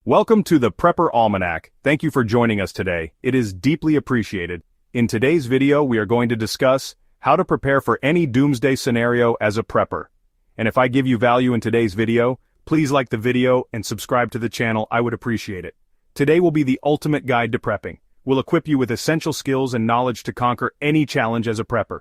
Welcome to the Prepper Almanac. Thank you for joining us today. It is deeply appreciated. In today's video, we are going to discuss how to prepare for any doomsday scenario as a prepper. And if I give you value in today's video, please like the video and subscribe to the channel. I would appreciate it. Today will be the ultimate guide to prepping. We'll equip you with essential skills and knowledge to conquer any challenge as a prepper.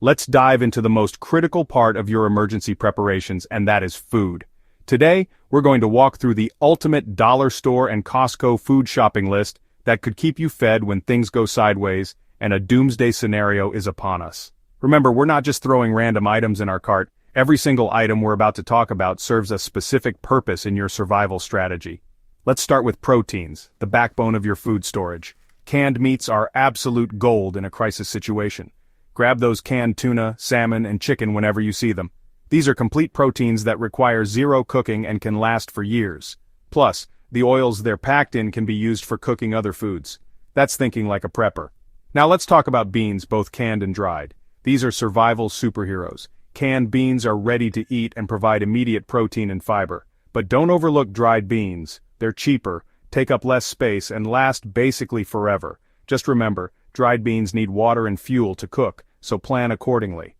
Let's dive into the most critical part of your emergency preparations, and that is food. Today, we're going to walk through the ultimate dollar store and Costco food shopping list that could keep you fed when things go sideways and a doomsday scenario is upon us. Remember, we're not just throwing random items in our cart. Every single item we're about to talk about serves a specific purpose in your survival strategy. Let's start with proteins, the backbone of your food storage. Canned meats are absolute gold in a crisis situation. Grab those canned tuna, salmon, and chicken whenever you see them. These are complete proteins that require zero cooking and can last for years. Plus, the oils they're packed in can be used for cooking other foods. That's thinking like a prepper. Now let's talk about beans, both canned and dried. These are survival superheroes. Canned beans are ready to eat and provide immediate protein and fiber. But don't overlook dried beans. They're cheaper, take up less space, and last basically forever. Just remember, dried beans need water and fuel to cook, so plan accordingly.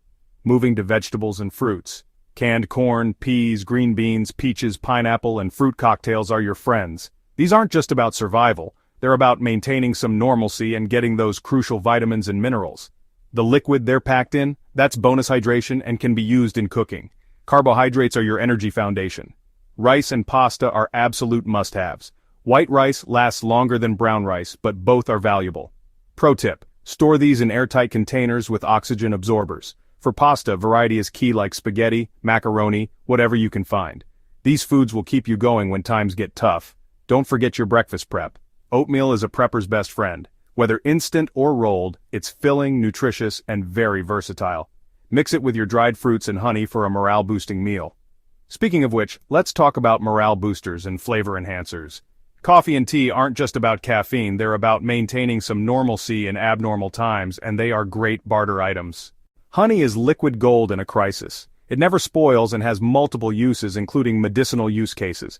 Moving to vegetables and fruits. Canned corn, peas, green beans, peaches, pineapple, and fruit cocktails are your friends. These aren't just about survival, they're about maintaining some normalcy and getting those crucial vitamins and minerals. The liquid they're packed in, that's bonus hydration and can be used in cooking. Carbohydrates are your energy foundation. Rice and pasta are absolute must-haves. White rice lasts longer than brown rice, but both are valuable. Pro tip: store these in airtight containers with oxygen absorbers. For pasta, variety is key, like spaghetti, macaroni, whatever you can find. These foods will keep you going when times get tough. Don't forget your breakfast prep. Oatmeal is a prepper's best friend. Whether instant or rolled, it's filling, nutritious, and very versatile. Mix it with your dried fruits and honey for a morale-boosting meal. Speaking of which, let's talk about morale boosters and flavor enhancers. Coffee and tea aren't just about caffeine, they're about maintaining some normalcy in abnormal times, and they are great barter items. Honey is liquid gold in a crisis. It never spoils and has multiple uses, including medicinal use cases.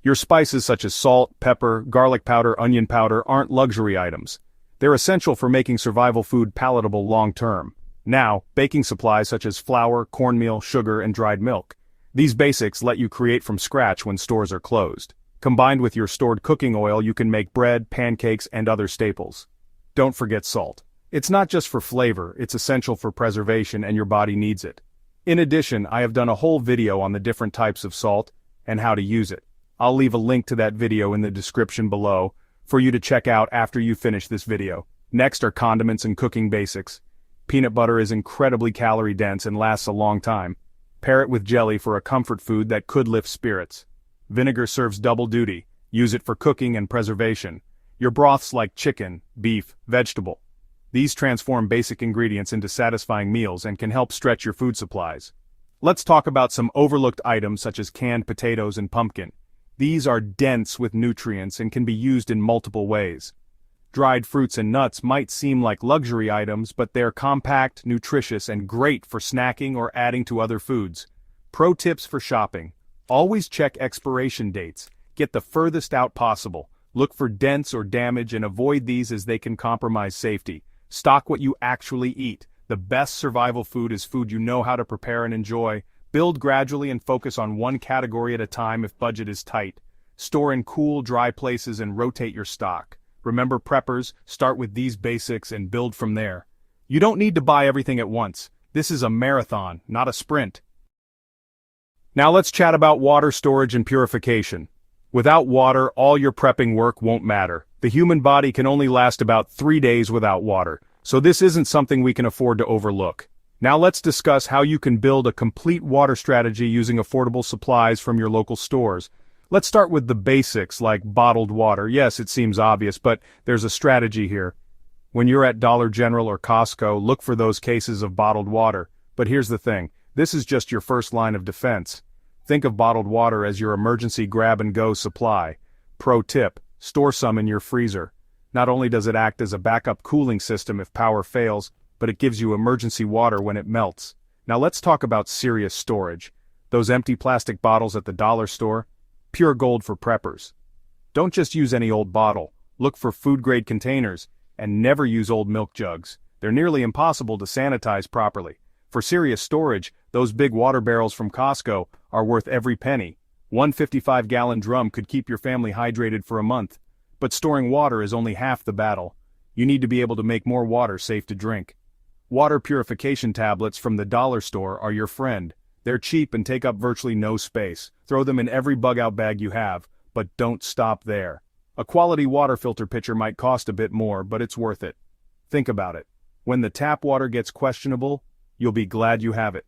Your spices such as salt, pepper, garlic powder, onion powder aren't luxury items. They're essential for making survival food palatable long-term. Now, baking supplies such as flour, cornmeal, sugar, and dried milk. These basics let you create from scratch when stores are closed. Combined with your stored cooking oil, you can make bread, pancakes, and other staples. Don't forget salt. It's not just for flavor, it's essential for preservation, and your body needs it. In addition, I have done a whole video on the different types of salt and how to use it. I'll leave a link to that video in the description below for you to check out after you finish this video. Next are condiments and cooking basics. Peanut butter is incredibly calorie dense and lasts a long time. Pair it with jelly for a comfort food that could lift spirits. Vinegar serves double duty. Use it for cooking and preservation. Your broths like chicken, beef, vegetable. These transform basic ingredients into satisfying meals and can help stretch your food supplies. Let's talk about some overlooked items such as canned potatoes and pumpkin. These are dense with nutrients and can be used in multiple ways. Dried fruits and nuts might seem like luxury items, but they're compact, nutritious, and great for snacking or adding to other foods. Pro tips for shopping: always check expiration dates. Get the furthest out possible. Look for dents or damage and avoid these as they can compromise safety. Stock what you actually eat. The best survival food is food you know how to prepare and enjoy. Build gradually and focus on one category at a time if budget is tight. Store in cool, dry places and rotate your stock. Remember, preppers, start with these basics and build from there. You don't need to buy everything at once. This is a marathon, not a sprint. Now let's chat about water storage and purification. Without water, all your prepping work won't matter. The human body can only last about 3 days without water, so this isn't something we can afford to overlook. Now let's discuss how you can build a complete water strategy using affordable supplies from your local stores. Let's start with the basics like bottled water. Yes, it seems obvious, but there's a strategy here. When you're at Dollar General or Costco, look for those cases of bottled water. But here's the thing, this is just your first line of defense. Think of bottled water as your emergency grab-and-go supply. Pro tip: store some in your freezer. Not only does it act as a backup cooling system if power fails, but it gives you emergency water when it melts. Now let's talk about serious storage. Those empty plastic bottles at the dollar store? Pure gold for preppers. Don't just use any old bottle. Look for food-grade containers, and never use old milk jugs. They're nearly impossible to sanitize properly. For serious storage, those big water barrels from Costco are worth every penny. One 55-gallon drum could keep your family hydrated for a month. But storing water is only half the battle. You need to be able to make more water safe to drink. Water purification tablets from the dollar store are your friend. They're cheap and take up virtually no space. Throw them in every bug-out bag you have, but don't stop there. A quality water filter pitcher might cost a bit more, but it's worth it. Think about it. When the tap water gets questionable, you'll be glad you have it.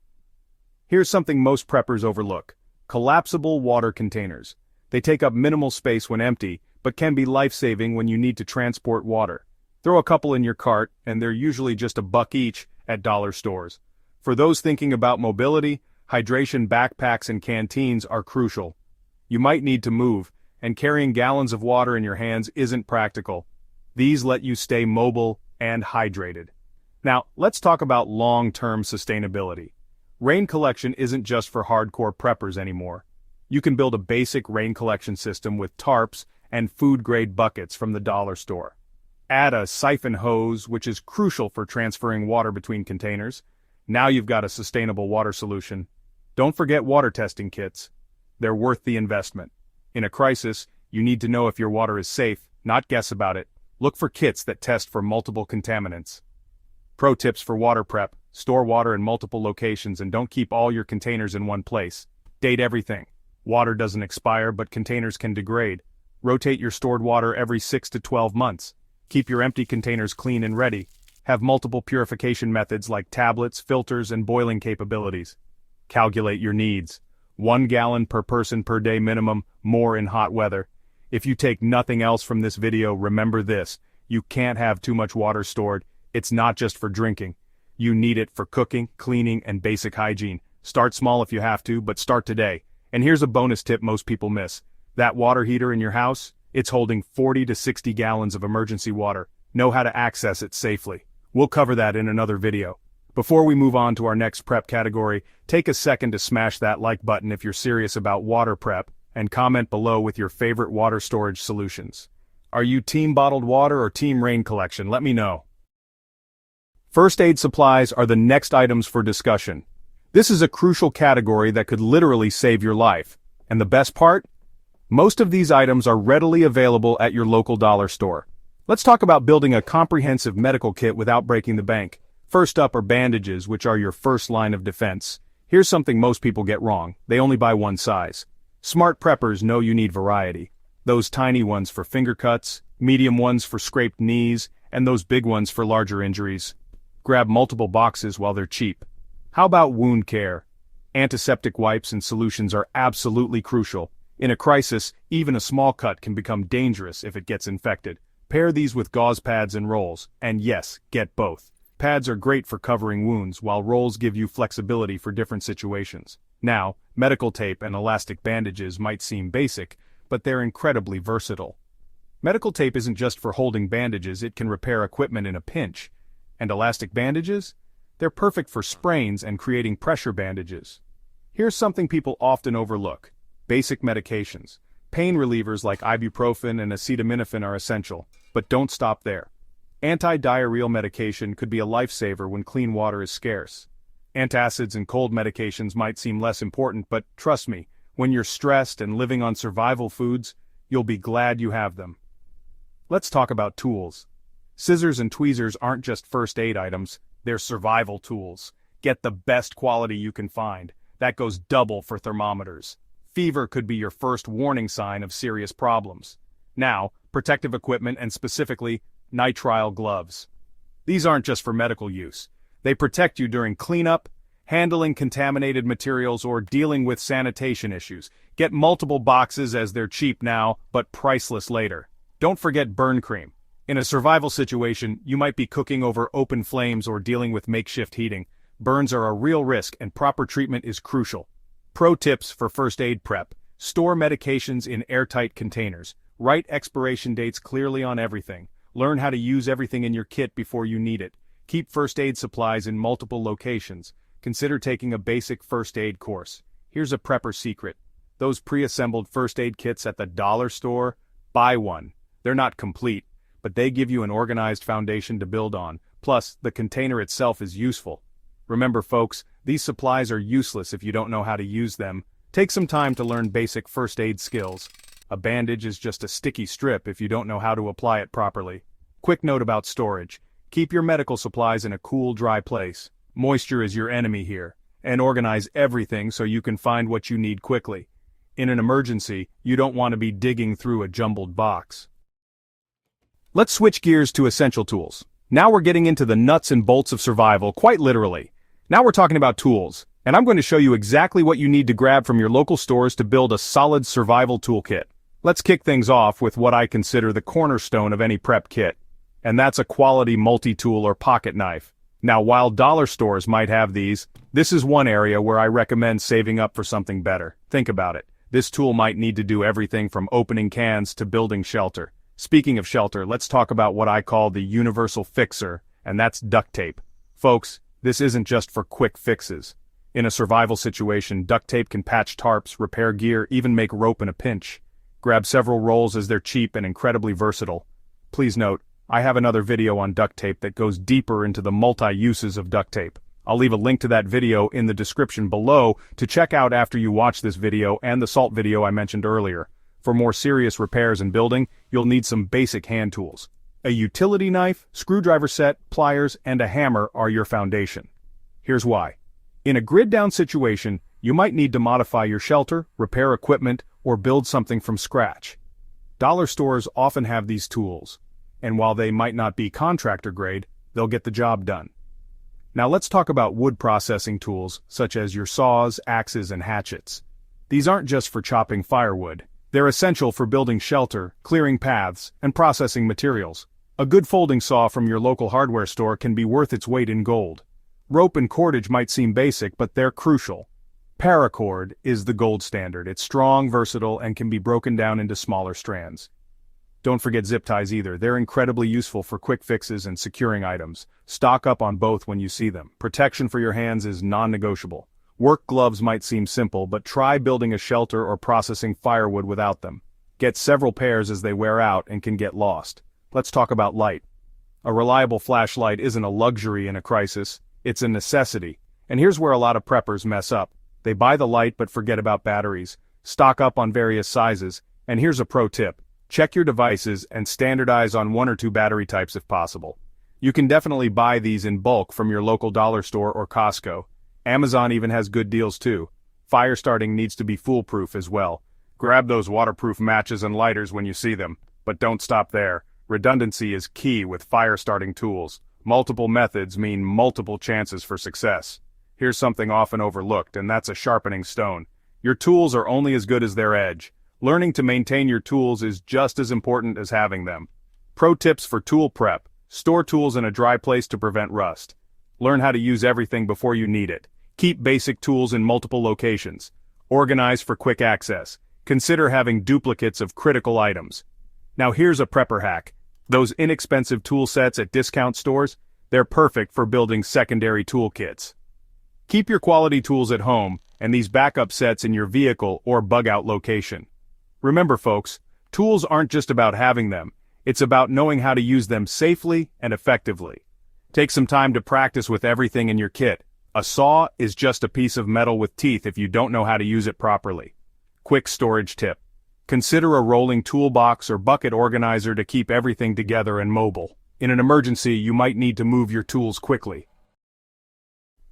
Here's something most preppers overlook: collapsible water containers. They take up minimal space when empty, but can be life-saving when you need to transport water. Throw a couple in your cart, and they're usually just $1 each at dollar stores. For those thinking about mobility, hydration backpacks and canteens are crucial. You might need to move, and carrying gallons of water in your hands isn't practical. These let you stay mobile and hydrated. Now, let's talk about long-term sustainability. Rain collection isn't just for hardcore preppers anymore. You can build a basic rain collection system with tarps and food-grade buckets from the dollar store. Add a siphon hose, which is crucial for transferring water between containers. Now you've got a sustainable water solution. Don't forget water testing kits. They're worth the investment. In a crisis, you need to know if your water is safe, not guess about it. Look for kits that test for multiple contaminants. Pro tips for water prep: store water in multiple locations and don't keep all your containers in one place. Date everything. Water doesn't expire, but containers can degrade. Rotate your stored water every 6 to 12 months. Keep your empty containers clean and ready. Have multiple purification methods like tablets, filters, and boiling capabilities. Calculate your needs. 1 gallon per person per day minimum, more in hot weather. If you take nothing else from this video, remember this: you can't have too much water stored. It's not just for drinking. You need it for cooking, cleaning, and basic hygiene. Start small if you have to, but start today. And here's a bonus tip most people miss. That water heater in your house, it's holding 40 to 60 gallons of emergency water. Know how to access it safely. We'll cover that in another video. Before we move on to our next prep category, take a second to smash that like button if you're serious about water prep, and comment below with your favorite water storage solutions. Are you team bottled water or team rain collection? Let me know. First aid supplies are the next items for discussion. This is a crucial category that could literally save your life. And the best part? Most of these items are readily available at your local dollar store. Let's talk about building a comprehensive medical kit without breaking the bank. First up are bandages, which are your first line of defense. Here's something most people get wrong: they only buy one size. Smart preppers know you need variety. Those tiny ones for finger cuts, medium ones for scraped knees, and those big ones for larger injuries. Grab multiple boxes while they're cheap. How about wound care? Antiseptic wipes and solutions are absolutely crucial. In a crisis, even a small cut can become dangerous if it gets infected. Pair these with gauze pads and rolls, and yes, get both. Pads are great for covering wounds, while rolls give you flexibility for different situations. Now, medical tape and elastic bandages might seem basic, but they're incredibly versatile. Medical tape isn't just for holding bandages, it can repair equipment in a pinch. And elastic bandages? They're perfect for sprains and creating pressure bandages. Here's something people often overlook: basic medications. Pain relievers like ibuprofen and acetaminophen are essential, but don't stop there. Anti-diarrheal medication could be a lifesaver when clean water is scarce. Antacids and cold medications might seem less important, but trust me, when you're stressed and living on survival foods, you'll be glad you have them. Let's talk about tools. Scissors and tweezers aren't just first aid items, they're survival tools. Get the best quality you can find. That goes double for thermometers. Fever could be your first warning sign of serious problems. Now, protective equipment and specifically, nitrile gloves. These aren't just for medical use. They protect you during cleanup, handling contaminated materials, or dealing with sanitation issues. Get multiple boxes as they're cheap now, but priceless later. Don't forget burn cream. In a survival situation, you might be cooking over open flames or dealing with makeshift heating. Burns are a real risk and proper treatment is crucial. Pro tips for first aid prep: store medications in airtight containers. Write expiration dates clearly on everything. Learn how to use everything in your kit before you need it. Keep first aid supplies in multiple locations. Consider taking a basic first aid course. Here's a prepper secret: those pre-assembled first aid kits at the dollar store, Buy one. They're not complete, but they give you an organized foundation to build on, plus the container itself is useful. Remember folks, these supplies are useless if you don't know how to use them. Take some time to learn basic first aid skills. A bandage is just a sticky strip if you don't know how to apply it properly. Quick note about storage. Keep your medical supplies in a cool, dry place. Moisture is your enemy here. And organize everything so you can find what you need quickly. In an emergency, you don't want to be digging through a jumbled box. Let's switch gears to essential tools. Now we're getting into the nuts and bolts of survival, quite literally. Now we're talking about tools, and I'm going to show you exactly what you need to grab from your local stores to build a solid survival toolkit. Let's kick things off with what I consider the cornerstone of any prep kit, and that's a quality multi-tool or pocket knife. Now while dollar stores might have these, this is one area where I recommend saving up for something better. Think about it. This tool might need to do everything from opening cans to building shelter. Speaking of shelter, let's talk about what I call the universal fixer, and that's duct tape. Folks, this isn't just for quick fixes. In a survival situation, duct tape can patch tarps, repair gear, even make rope in a pinch. Grab several rolls as they're cheap and incredibly versatile. Please note, I have another video on duct tape that goes deeper into the multi-uses of duct tape. I'll leave a link to that video in the description below to check out after you watch this video and the salt video I mentioned earlier. For more serious repairs and building, you'll need some basic hand tools. A utility knife, screwdriver set, pliers, and a hammer are your foundation. Here's why. In a grid-down situation, you might need to modify your shelter, repair equipment, or build something from scratch. Dollar stores often have these tools, and while they might not be contractor grade, they'll get the job done. Now let's talk about wood processing tools, such as your saws, axes, and hatchets. These aren't just for chopping firewood. They're essential for building shelter, clearing paths, and processing materials. A good folding saw from your local hardware store can be worth its weight in gold. Rope and cordage might seem basic, but they're crucial. Paracord is the gold standard. It's strong, versatile, and can be broken down into smaller strands. Don't forget zip ties either. They're incredibly useful for quick fixes and securing items. Stock up on both when you see them. Protection for your hands is non-negotiable. Work gloves might seem simple, but try building a shelter or processing firewood without them. Get several pairs as they wear out and can get lost. Let's talk about light. A reliable flashlight isn't a luxury in a crisis, it's a necessity. And here's where a lot of preppers mess up. They buy the light but forget about batteries. Stock up on various sizes, and here's a pro tip. Check your devices and standardize on 1 or 2 battery types if possible. You can definitely buy these in bulk from your local dollar store or Costco. Amazon even has good deals too. Fire starting needs to be foolproof as well. Grab those waterproof matches and lighters when you see them, but don't stop there. Redundancy is key with fire starting tools. Multiple methods mean multiple chances for success. Here's something often overlooked, and that's a sharpening stone. Your tools are only as good as their edge. Learning to maintain your tools is just as important as having them. Pro tips for tool prep. Store tools in a dry place to prevent rust. Learn how to use everything before you need it. Keep basic tools in multiple locations. Organize for quick access. Consider having duplicates of critical items. Now here's a prepper hack. Those inexpensive tool sets at discount stores, they're perfect for building secondary toolkits. Keep your quality tools at home, and these backup sets in your vehicle or bug-out location. Remember folks, tools aren't just about having them, it's about knowing how to use them safely and effectively. Take some time to practice with everything in your kit. A saw is just a piece of metal with teeth if you don't know how to use it properly. Quick storage tip. Consider a rolling toolbox or bucket organizer to keep everything together and mobile. In an emergency, you might need to move your tools quickly.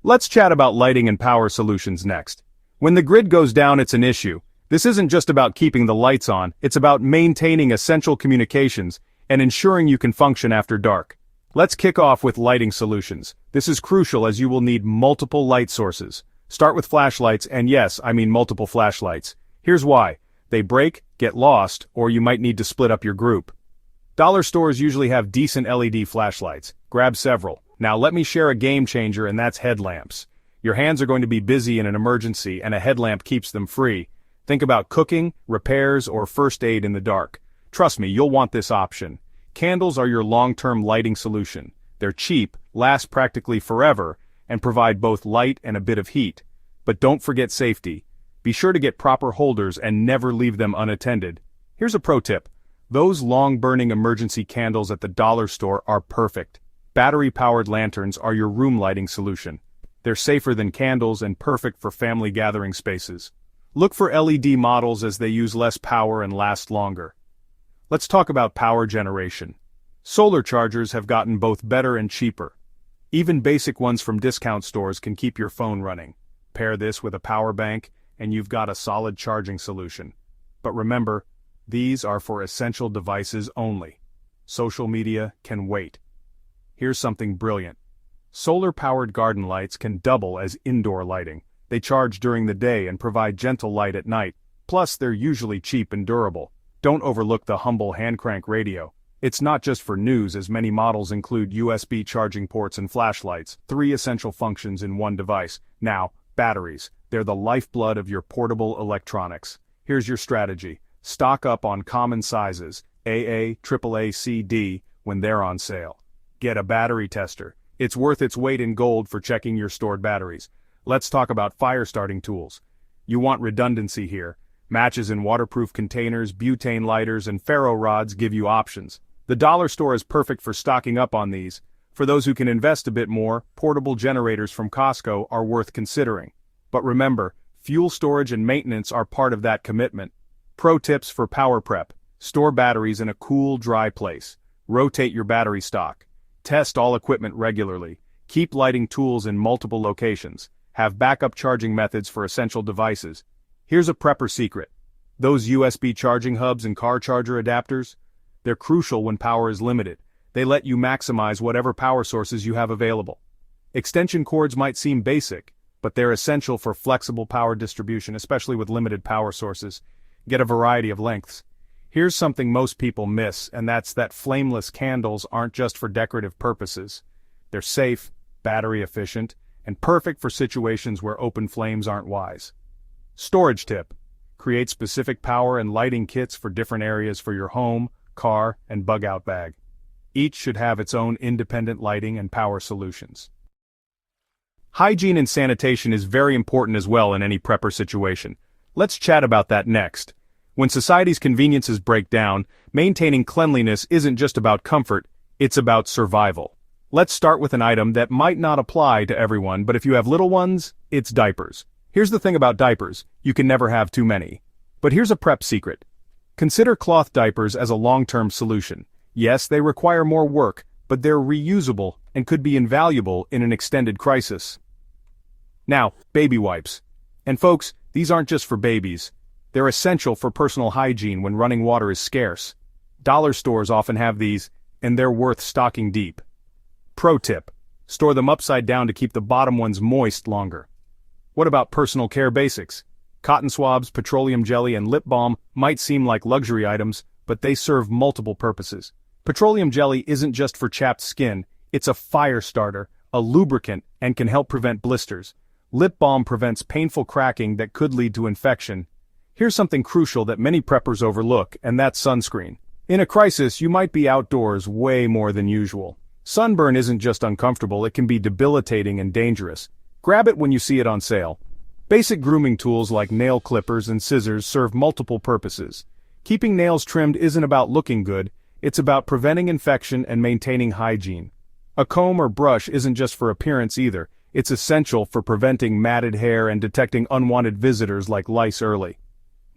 Let's chat about lighting and power solutions next. When the grid goes down, it's an issue. This isn't just about keeping the lights on, it's about maintaining essential communications and ensuring you can function after dark. Let's kick off with lighting solutions. This is crucial as you will need multiple light sources. Start with flashlights, and yes, I mean multiple flashlights. Here's why. They break, get lost, or you might need to split up your group. Dollar stores usually have decent LED flashlights. Grab several. Now let me share a game changer, and that's headlamps. Your hands are going to be busy in an emergency, and a headlamp keeps them free. Think about cooking, repairs, or first aid in the dark. Trust me, you'll want this option. Candles are your long-term lighting solution. They're cheap, last practically forever, and provide both light and a bit of heat. But don't forget safety. Be sure to get proper holders and never leave them unattended. Here's a pro tip. Those long-burning emergency candles at the dollar store are perfect. Battery-powered lanterns are your room lighting solution. They're safer than candles and perfect for family gathering spaces. Look for LED models as they use less power and last longer. Let's talk about power generation. Solar chargers have gotten both better and cheaper. Even basic ones from discount stores can keep your phone running. Pair this with a power bank, and you've got a solid charging solution. But remember, these are for essential devices only. Social media can wait. Here's something brilliant. Solar-powered garden lights can double as indoor lighting. They charge during the day and provide gentle light at night, plus they're usually cheap and durable. Don't overlook the humble hand-crank radio. It's not just for news, as many models include USB charging ports and flashlights, 3 essential functions in one device. Now, batteries. They're the lifeblood of your portable electronics. Here's your strategy. Stock up on common sizes, AA, AAA, C, D, when they're on sale. Get a battery tester. It's worth its weight in gold for checking your stored batteries. Let's talk about fire starting tools. You want redundancy here. Matches in waterproof containers, butane lighters, and ferro rods give you options. The dollar store is perfect for stocking up on these. For those who can invest a bit more, portable generators from Costco are worth considering. But remember, fuel storage and maintenance are part of that commitment. Pro tips for power prep. Store batteries in a cool, dry place. Rotate your battery stock. Test all equipment regularly. Keep lighting tools in multiple locations. Have backup charging methods for essential devices. Here's a prepper secret. Those USB charging hubs and car charger adapters? They're crucial when power is limited. They let you maximize whatever power sources you have available. Extension cords might seem basic, but they're essential for flexible power distribution, especially with limited power sources. Get a variety of lengths. Here's something most people miss, and that's that flameless candles aren't just for decorative purposes. They're safe, battery efficient, and perfect for situations where open flames aren't wise. Storage tip. Create specific power and lighting kits for different areas for your home, car, and bug-out bag. Each should have its own independent lighting and power solutions. Hygiene and sanitation is very important as well in any prepper situation. Let's chat about that next. When society's conveniences break down, maintaining cleanliness isn't just about comfort, it's about survival. Let's start with an item that might not apply to everyone, but if you have little ones, it's diapers. Here's the thing about diapers, you can never have too many. But here's a prep secret. Consider cloth diapers as a long-term solution. Yes, they require more work, but they're reusable and could be invaluable in an extended crisis. Now, baby wipes. And folks, these aren't just for babies. They're essential for personal hygiene when running water is scarce. Dollar stores often have these, and they're worth stocking deep. Pro tip. Store them upside down to keep the bottom ones moist longer. What about personal care basics? Cotton swabs, petroleum jelly, and lip balm might seem like luxury items, but they serve multiple purposes. Petroleum jelly isn't just for chapped skin, it's a fire starter, a lubricant, and can help prevent blisters. Lip balm prevents painful cracking that could lead to infection. Here's something crucial that many preppers overlook, and that's sunscreen. In a crisis, you might be outdoors way more than usual. Sunburn isn't just uncomfortable, it can be debilitating and dangerous. Grab it when you see it on sale. Basic grooming tools like nail clippers and scissors serve multiple purposes. Keeping nails trimmed isn't about looking good, it's about preventing infection and maintaining hygiene. A comb or brush isn't just for appearance either, it's essential for preventing matted hair and detecting unwanted visitors like lice early.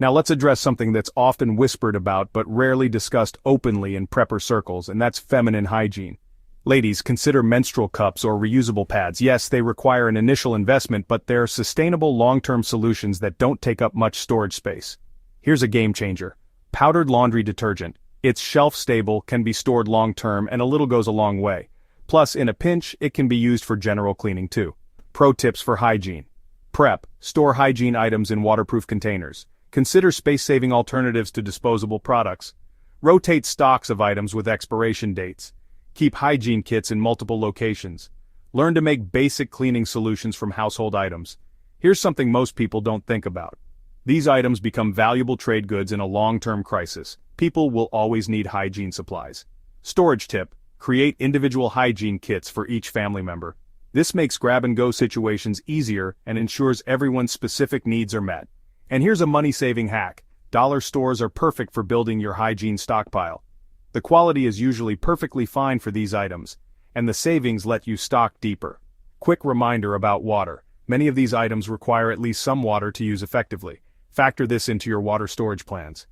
Now let's address something that's often whispered about but rarely discussed openly in prepper circles, and that's feminine hygiene. Ladies, consider menstrual cups or reusable pads. Yes, they require an initial investment, but they're sustainable long-term solutions that don't take up much storage space. Here's a game changer. Powdered laundry detergent. It's shelf-stable, can be stored long-term, and a little goes a long way. Plus, in a pinch, it can be used for general cleaning too. Pro tips for hygiene. Prep. Store hygiene items in waterproof containers. Consider space-saving alternatives to disposable products. Rotate stocks of items with expiration dates. Keep hygiene kits in multiple locations. Learn to make basic cleaning solutions from household items. Here's something most people don't think about. These items become valuable trade goods in a long-term crisis. People will always need hygiene supplies. Storage tip. Create individual hygiene kits for each family member. This makes grab-and-go situations easier and ensures everyone's specific needs are met. And here's a money-saving hack. dollar stores are perfect for building your hygiene stockpile. The quality is usually perfectly fine for these items, and the savings let you stock deeper. Quick reminder about water. Many of these items require at least some water to use effectively. Factor this into your water storage plans.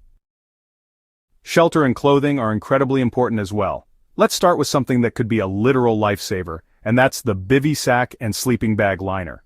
Shelter and clothing are incredibly important as well. Let's start with something that could be a literal lifesaver, and that's the bivy sack and sleeping bag liner.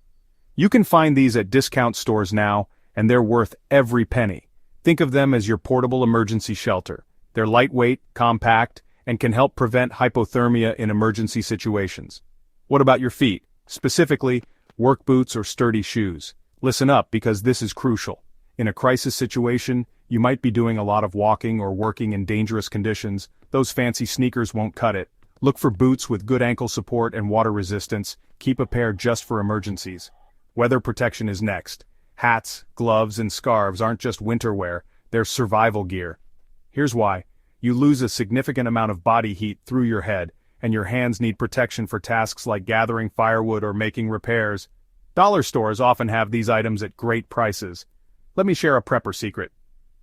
You can find these at discount stores now, and they're worth every penny. Think of them as your portable emergency shelter. They're lightweight, compact, and can help prevent hypothermia in emergency situations. What about your feet? Specifically, work boots or sturdy shoes. Listen up, because this is crucial. In a crisis situation, you might be doing a lot of walking or working in dangerous conditions. Those fancy sneakers won't cut it. Look for boots with good ankle support and water resistance. Keep a pair just for emergencies. Weather protection is next. Hats, gloves, and scarves aren't just winter wear, they're survival gear. Here's why. You lose a significant amount of body heat through your head, and your hands need protection for tasks like gathering firewood or making repairs. Dollar stores often have these items at great prices. Let me share a prepper secret.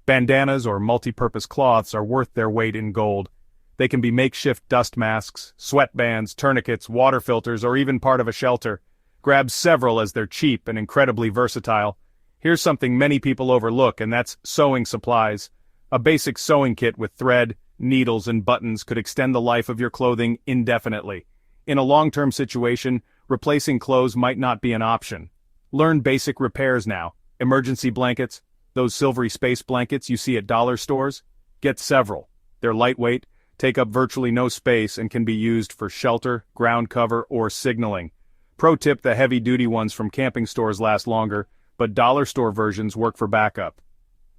Bandanas or multi-purpose cloths are worth their weight in gold. They can be makeshift dust masks, sweatbands, tourniquets, water filters, or even part of a shelter. Grab several as they're cheap and incredibly versatile. Here's something many people overlook, and that's sewing supplies. A basic sewing kit with thread, needles, and buttons could extend the life of your clothing indefinitely. In a long-term situation, replacing clothes might not be an option. Learn basic repairs now. Emergency blankets, those silvery space blankets you see at dollar stores, get several. They're lightweight, take up virtually no space, and can be used for shelter, ground cover, or signaling. Pro tip: the heavy-duty ones from camping stores last longer, but dollar store versions work for backup.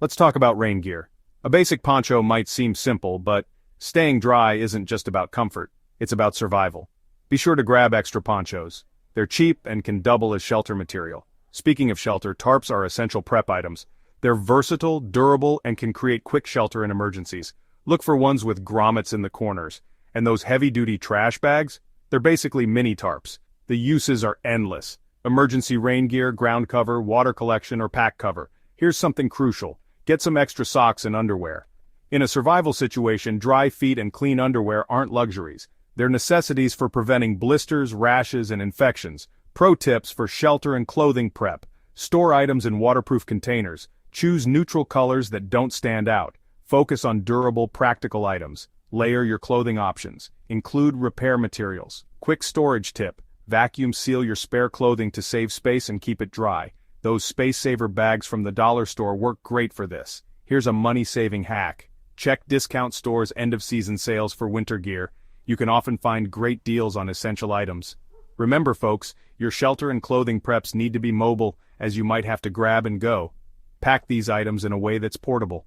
Let's talk about rain gear. A basic poncho might seem simple, but staying dry isn't just about comfort, it's about survival. Be sure to grab extra ponchos. They're cheap and can double as shelter material. Speaking of shelter, tarps are essential prep items. They're versatile, durable, and can create quick shelter in emergencies. Look for ones with grommets in the corners. And those heavy-duty trash bags? They're basically mini tarps. The uses are endless. Emergency rain gear, ground cover, water collection, or pack cover. Here's something crucial. Get some extra socks and underwear. In a survival situation, dry feet and clean underwear aren't luxuries. They're necessities for preventing blisters, rashes, and infections. Pro tips for shelter and clothing prep. Store items in waterproof containers. Choose neutral colors that don't stand out. Focus on durable, practical items. Layer your clothing options. Include repair materials. Quick storage tip. Vacuum seal your spare clothing to save space and keep it dry. Those space-saver bags from the dollar store work great for this. Here's a money-saving hack. Check discount stores' end-of-season sales for winter gear. You can often find great deals on essential items. Remember, folks, your shelter and clothing preps need to be mobile, as you might have to grab and go. Pack these items in a way that's portable.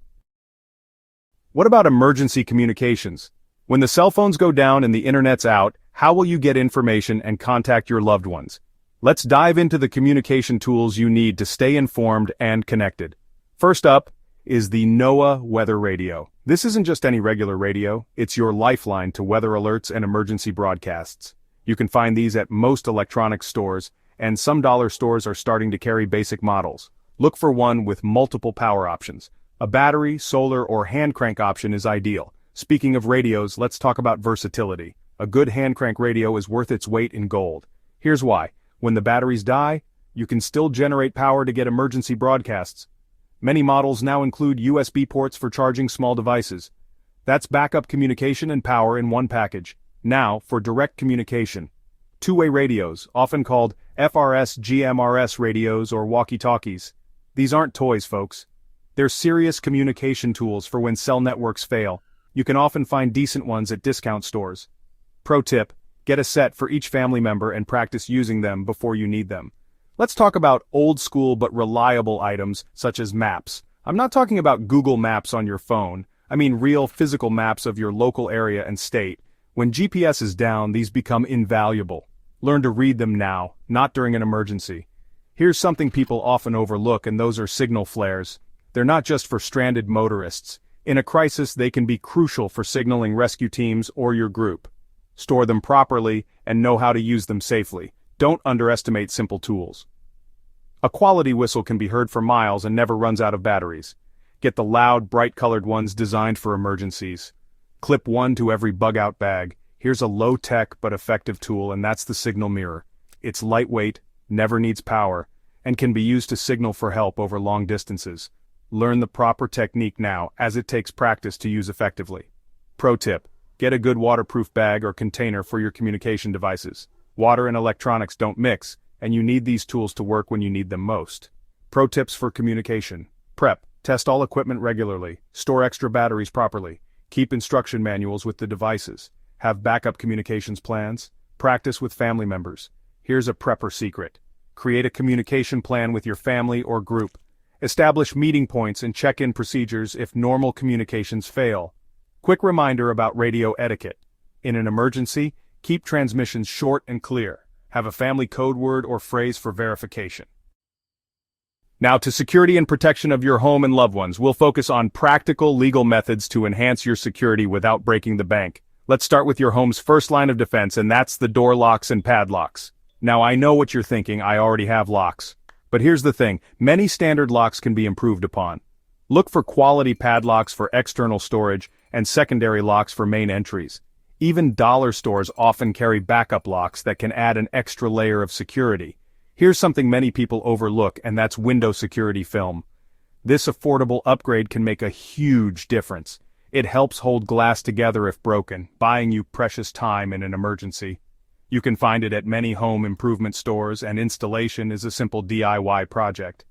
What about emergency communications? When the cell phones go down and the internet's out, how will you get information and contact your loved ones? Let's dive into the communication tools you need to stay informed and connected. First up is the NOAA weather radio. This isn't just any regular radio, it's your lifeline to weather alerts and emergency broadcasts. You can find these at most electronics stores, and some dollar stores are starting to carry basic models. Look for one with multiple power options. A battery, solar, or hand crank option is ideal. Speaking of radios, let's talk about versatility. A good hand crank radio is worth its weight in gold. Here's why. When the batteries die, you can still generate power to get emergency broadcasts. Many models now include USB ports for charging small devices. That's backup communication and power in one package. Now, for direct communication. Two-way radios, often called FRS-GMRS radios or walkie-talkies. These aren't toys, folks. They're serious communication tools for when cell networks fail. You can often find decent ones at discount stores. Pro tip: get a set for each family member and practice using them before you need them. Let's talk about old-school but reliable items such as maps. I'm not talking about Google Maps on your phone. I mean real physical maps of your local area and state. When GPS is down, these become invaluable. Learn to read them now, not during an emergency. Here's something people often overlook, and those are signal flares. They're not just for stranded motorists. In a crisis, they can be crucial for signaling rescue teams or your group. Store them properly and know how to use them safely. Don't underestimate simple tools. A quality whistle can be heard for miles and never runs out of batteries. Get the loud, bright-colored ones designed for emergencies. Clip one to every bug-out bag. Here's a low-tech but effective tool, and that's the signal mirror. It's lightweight, never needs power, and can be used to signal for help over long distances. Learn the proper technique now, as it takes practice to use effectively. Pro tip: get a good waterproof bag or container for your communication devices. Water and electronics don't mix, and you need these tools to work when you need them most. Pro tips for communication. Prep: test all equipment regularly, store extra batteries properly, keep instruction manuals with the devices, have backup communications plans, practice with family members. Here's a prepper secret. Create a communication plan with your family or group. Establish meeting points and check-in procedures if normal communications fail. Quick reminder about radio etiquette. In an emergency, keep transmissions short and clear. Have a family code word or phrase for verification. Now to security and protection of your home and loved ones, we'll focus on practical legal methods to enhance your security without breaking the bank. Let's start with your home's first line of defense, and that's the door locks and padlocks. Now I know what you're thinking, I already have locks. But here's the thing, many standard locks can be improved upon. Look for quality padlocks for external storage and secondary locks for main entries. Even dollar stores often carry backup locks that can add an extra layer of security. Here's something many people overlook, and that's window security film. This affordable upgrade can make a huge difference. It helps hold glass together if broken, buying you precious time in an emergency. You can find it at many home improvement stores, and installation is a simple DIY project.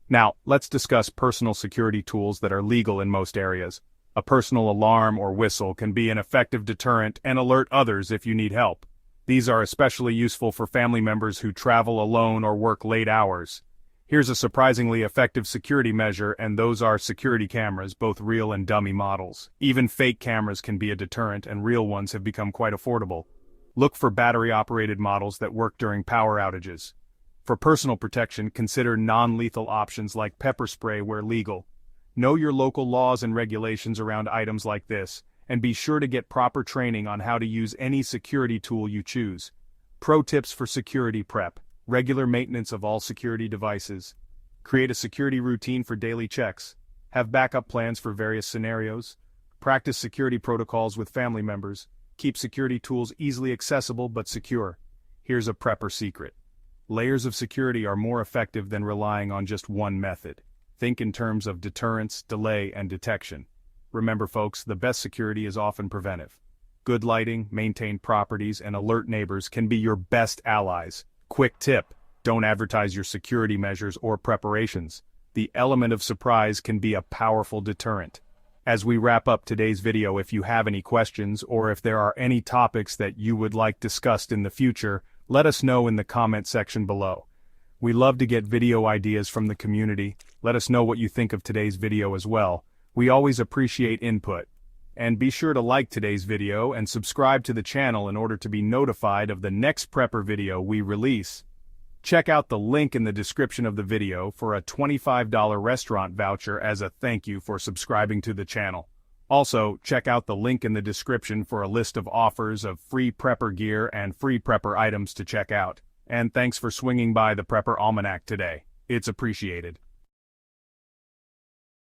Now, let's discuss personal security tools that are legal in most areas. A personal alarm or whistle can be an effective deterrent and alert others if you need help. These are especially useful for family members who travel alone or work late hours. Here's a surprisingly effective security measure, and those are security cameras, both real and dummy models. Even fake cameras can be a deterrent, and real ones have become quite affordable. Look for battery-operated models that work during power outages. For personal protection, consider non-lethal options like pepper spray where legal. Know your local laws and regulations around items like this, and be sure to get proper training on how to use any security tool you choose. Pro tips for security prep: regular maintenance of all security devices. Create a security routine for daily checks. Have backup plans for various scenarios. Practice security protocols with family members. Keep security tools easily accessible but secure. Here's a prepper secret. Layers of security are more effective than relying on just one method. Think in terms of deterrence, delay, and detection. Remember folks, the best security is often preventive. Good lighting, maintained properties, and alert neighbors can be your best allies. Quick tip: don't advertise your security measures or preparations. The element of surprise can be a powerful deterrent. As we wrap up today's video, if you have any questions or if there are any topics that you would like discussed in the future, let us know in the comment section below. We love to get video ideas from the community. Let us know what you think of today's video as well. We always appreciate input. And be sure to like today's video and subscribe to the channel in order to be notified of the next prepper video we release. Check out the link in the description of the video for a $25 restaurant voucher as a thank you for subscribing to the channel. Also, check out the link in the description for a list of offers of free prepper gear and free prepper items to check out. And thanks for swinging by the Prepper Almanac today. It's appreciated.